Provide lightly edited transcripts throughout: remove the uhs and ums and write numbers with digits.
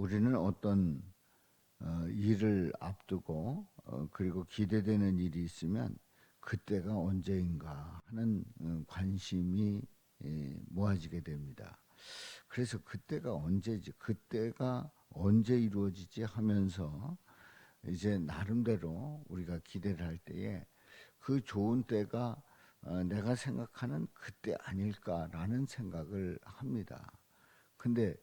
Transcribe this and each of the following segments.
우리는 어떤 일을 앞두고 그리고 기대되는 일이 있으면 그때가 언제인가 하는 관심이 모아지게 됩니다. 그래서 그때가 언제지, 그때가 언제 이루어지지 하면서 이제 나름대로 우리가 기대를 할 때에 그 좋은 때가 내가 생각하는 그때 아닐까라는 생각을 합니다. 근데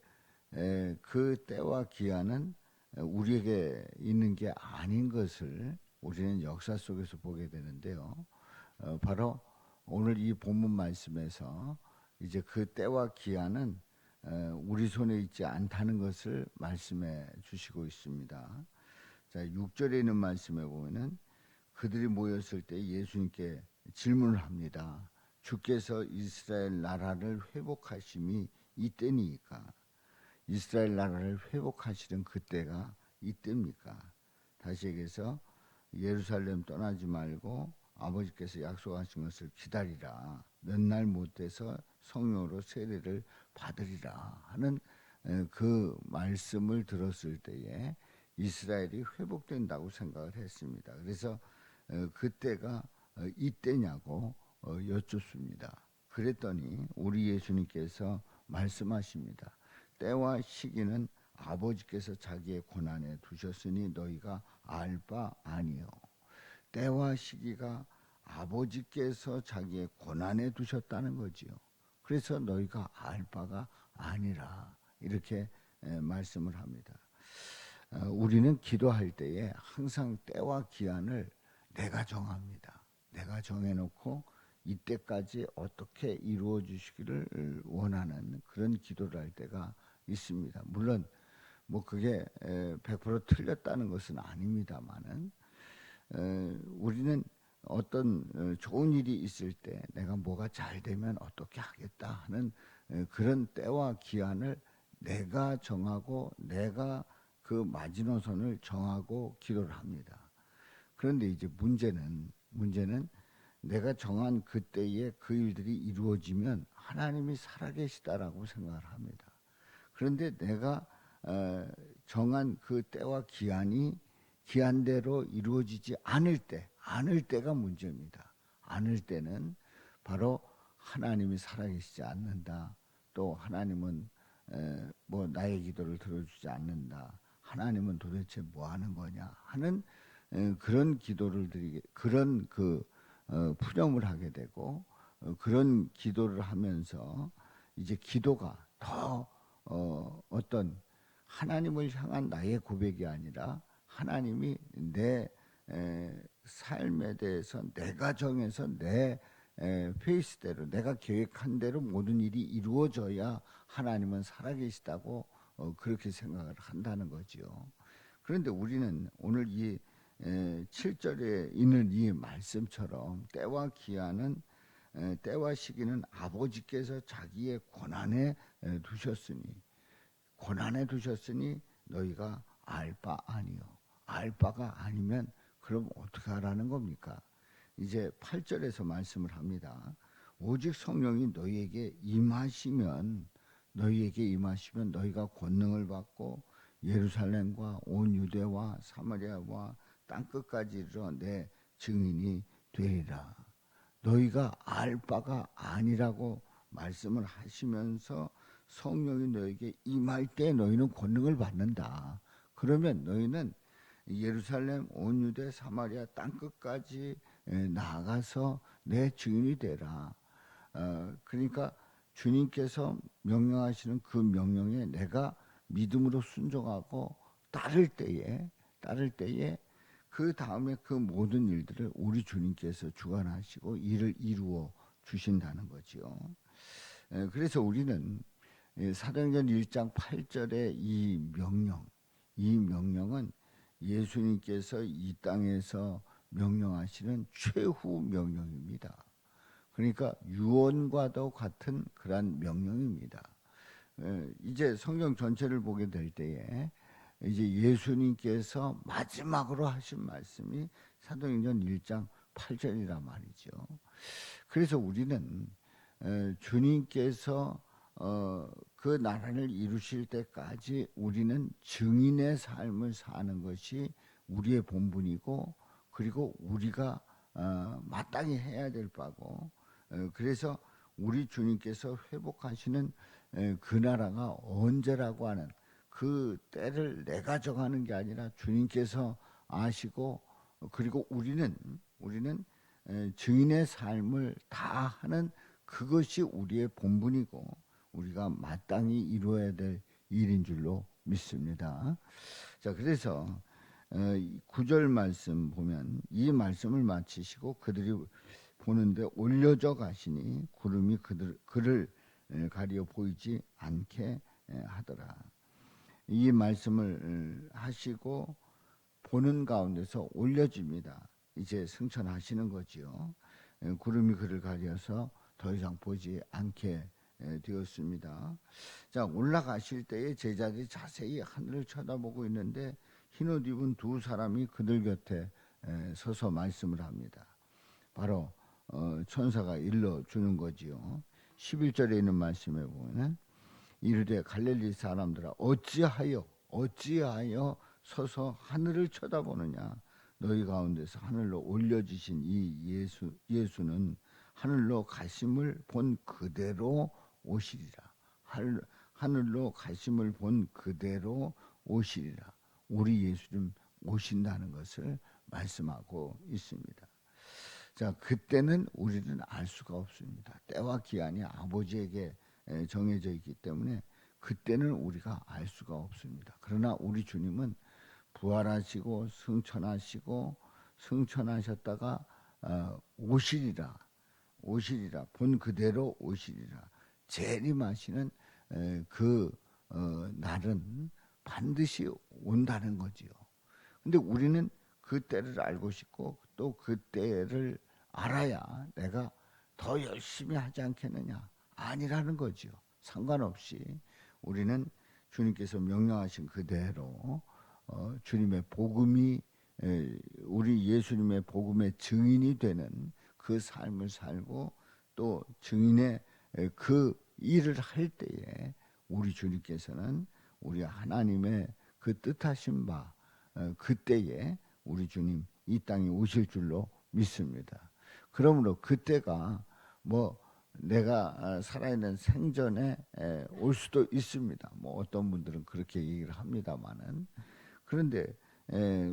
그 때와 기한은 우리에게 있는 게 아닌 것을 우리는 역사 속에서 보게 되는데요. 바로 오늘 이 본문 말씀에서 이제 그 때와 기한은 우리 손에 있지 않다는 것을 말씀해 주시고 있습니다. 자, 6절에 있는 말씀에 보면은 그들이 모였을 때 예수님께 질문을 합니다. 주께서 이스라엘 나라를 회복하심이 이때니까. 이스라엘 나라를 회복하시는 그때가 이때입니까? 다시 얘기해서 예루살렘 떠나지 말고 아버지께서 약속하신 것을 기다리라. 몇 날 못 돼서 성령으로 세례를 받으리라 하는 그 말씀을 들었을 때에 이스라엘이 회복된다고 생각을 했습니다. 그래서 그때가 이때냐고 여쭙습니다. 그랬더니 우리 예수님께서 말씀하십니다. 때와 시기는 아버지께서 자기의 고난에 두셨으니 너희가 알 바 아니요. 때와 시기가 아버지께서 자기의 고난에 두셨다는 거지요. 그래서 너희가 알 바가 아니라 이렇게 말씀을 합니다. 우리는 기도할 때에 항상 때와 기한을 내가 정합니다. 내가 정해놓고 이때까지 어떻게 이루어 주시기를 원하는 그런 기도를 할 때가 있습니다. 물론 뭐 그게 100% 틀렸다는 것은 아닙니다만은 우리는 어떤 좋은 일이 있을 때 내가 뭐가 잘 되면 어떻게 하겠다 하는 그런 때와 기한을 내가 정하고 내가 그 마지노선을 정하고 기도를 합니다. 그런데 이제 문제는 내가 정한 그때에 그 일들이 이루어지면 하나님이 살아계시다라고 생각을 합니다. 그런데 내가 정한 그 때와 기한이 기한대로 이루어지지 않을 때가 문제입니다. 않을 때는 바로 하나님이 살아계시지 않는다. 또 하나님은 뭐 나의 기도를 들어주지 않는다. 하나님은 도대체 뭐 하는 거냐 하는 그런 기도를 드리게, 그런 푸념을 하게 되고 그런 기도를 하면서 이제 기도가 더 어떤 하나님을 향한 나의 고백이 아니라 하나님이 내 삶에 대해서 내가 정해서 내 페이스대로 내가 계획한 대로 모든 일이 이루어져야 하나님은 살아계시다고 그렇게 생각을 한다는 거지요. 그런데 우리는 오늘 이 7절에 있는 이 말씀처럼 때와 기한은 때와 시기는 아버지께서 자기의 고난에 두셨으니 너희가 알 바 아니요. 알 바가 아니면 그럼 어떻게 하라는 겁니까? 이제 8절에서 말씀을 합니다. 오직 성령이 너희에게 임하시면 너희가 권능을 받고 예루살렘과 온 유대와 사마리아와 땅끝까지 이르러 내 증인이 되리라. 너희가 알 바가 아니라고 말씀을 하시면서 성령이 너에게 임할 때 너희는 권능을 받는다. 그러면 너희는 예루살렘, 온 유대, 사마리아 땅끝까지 나아가서 내 증인이 되라. 그러니까 주님께서 명령하시는 그 명령에 내가 믿음으로 순종하고 따를 때에 그 다음에 그 모든 일들을 우리 주님께서 주관하시고 일을 이루어 주신다는 거지요. 그래서 우리는 사도행전 1장 8절의 이 명령은 예수님께서 이 땅에서 명령하시는 최후 명령입니다. 그러니까 유언과도 같은 그러한 명령입니다. 이제 성경 전체를 보게 될 때에 이제 예수님께서 마지막으로 하신 말씀이 사도행전 1장 8절이란 말이죠. 그래서 우리는 주님께서 그 나라를 이루실 때까지 우리는 증인의 삶을 사는 것이 우리의 본분이고, 그리고 우리가 마땅히 해야 될 바고, 그래서 우리 주님께서 회복하시는 그 나라가 언제라고 하는 그 때를 내가 정하는 게 아니라 주님께서 아시고, 그리고 우리는 증인의 삶을 다하는 그것이 우리의 본분이고 우리가 마땅히 이루어야 될 일인 줄로 믿습니다. 자, 그래서 9절 말씀 보면 이 말씀을 마치시고 그들이 보는데 올려져 가시니 구름이 그를 가리어 보이지 않게 하더라. 이 말씀을 하시고 보는 가운데서 올려집니다. 이제 승천하시는 거지요. 구름이 그를 가려서 더 이상 보지 않게 되었습니다. 자, 올라가실 때에 제자들이 자세히 하늘을 쳐다보고 있는데 흰옷 입은 두 사람이 그들 곁에 서서 말씀을 합니다. 바로 천사가 일러주는 거지요. 11절에 있는 말씀에 보면 이르되 갈릴리 사람들아 어찌하여 서서 하늘을 쳐다보느냐. 너희 가운데서 하늘로 올려지신 이 예수는 하늘로 가심을 본 그대로 오시리라. 하늘로 가심을 본 그대로 오시리라. 우리 예수님 오신다는 것을 말씀하고 있습니다. 자, 그때는 우리는 알 수가 없습니다. 때와 기한이 아버지에게 정해져 있기 때문에 그때는 우리가 알 수가 없습니다. 그러나 우리 주님은 부활하시고 승천하셨다가 오시리라 본 그대로 오시리라. 재림하시는 그 날은 반드시 온다는 거지요. 근데 우리는 그 때를 알고 싶고 또 그 때를 알아야 내가 더 열심히 하지 않겠느냐. 아니라는 거지요. 상관없이 우리는 주님께서 명령하신 그대로 주님의 복음이 우리 예수님의 복음의 증인이 되는 그 삶을 살고 또 증인의 그 일을 할 때에 우리 주님께서는 우리 하나님의 그 뜻하신 바 그때에 우리 주님 이 땅에 오실 줄로 믿습니다. 그러므로 그때가 뭐 내가 살아있는 생전에 올 수도 있습니다. 뭐 어떤 분들은 그렇게 얘기를 합니다만은 그런데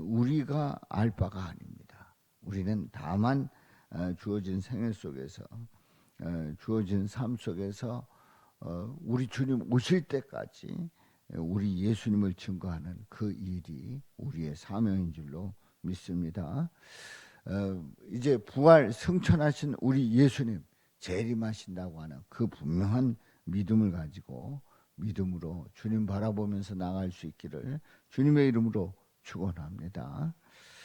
우리가 알 바가 아닙니다. 우리는 다만 주어진 생애 속에서 주어진 삶 속에서 우리 주님 오실 때까지 우리 예수님을 증거하는 그 일이 우리의 사명인 줄로 믿습니다. 이제 부활 승천하신 우리 예수님 재림하신다고 하는 그 분명한 믿음을 가지고 믿음으로 주님 바라보면서 나갈 수 있기를 주님의 이름으로 축원합니다.